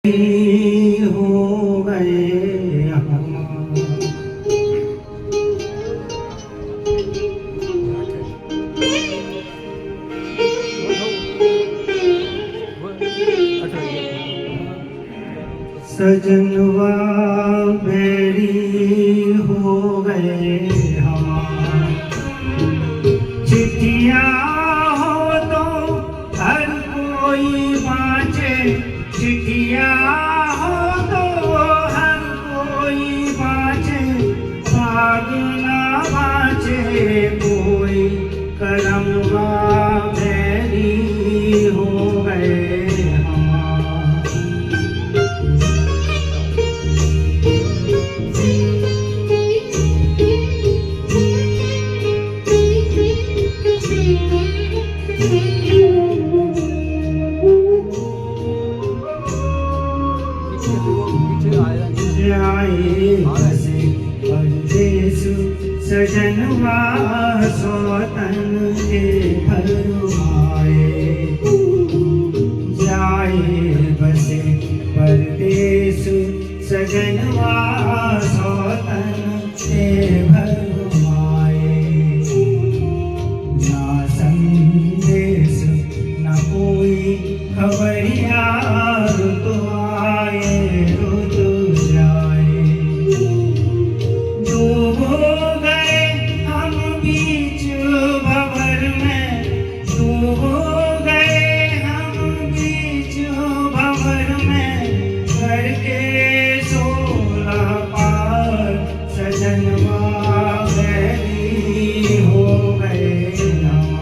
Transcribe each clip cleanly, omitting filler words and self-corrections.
हो गए हम। सजनवा बेड़ी हो गए हम। चिट्ठियाँ हो तो हर कोई बाँचे, चिट्ठियाँ हो तो हर कोई बाँचे, भाग ना बाँचे कोई, करमवा बेड़ी हो गए हम। जाए बसे परदेस सजनवा सोतन के भरमाए। जाए बसे परदेस सजनवा सोतन के भरमाए। ना संदेश न कोई खबरिया, रुत आए रुत जाए। डूब गए हम बीच भंवर में, डूब गए हम बीच भंवर में, करके 16 पार सजनवा बैरी हो गए हमार।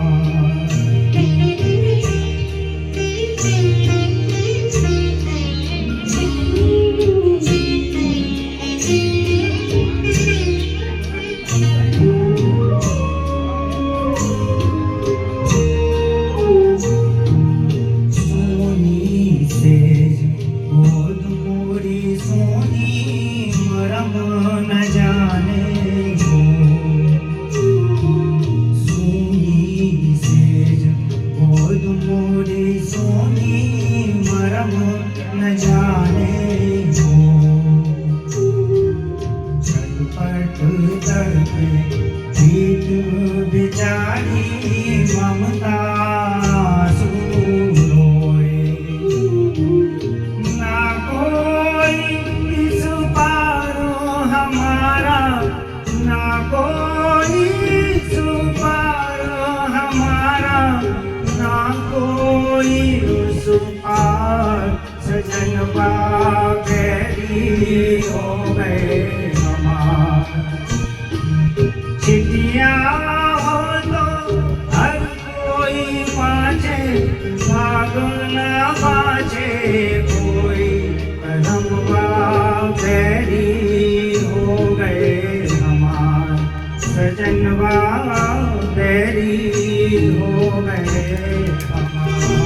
सोनी सेज गोद मोरी सोनी मरम न जाने को। सोनी सेज गोद मोरी सोनी मरम न जाने को। छटपट तड़पे पीठ बिचारी ममता रोए। ना कोई इस पारो हमारा, ना कोई इस पारो हमारा, ना कोई उस पार सजनवा बैरी हो गए हमार। चिट्ठियाँ हो तो हर कोई बाँचे, भाग न बाँचे कोई, करमवा बैरी हो गए हमार। सजनवा बैरी हो गए हमार।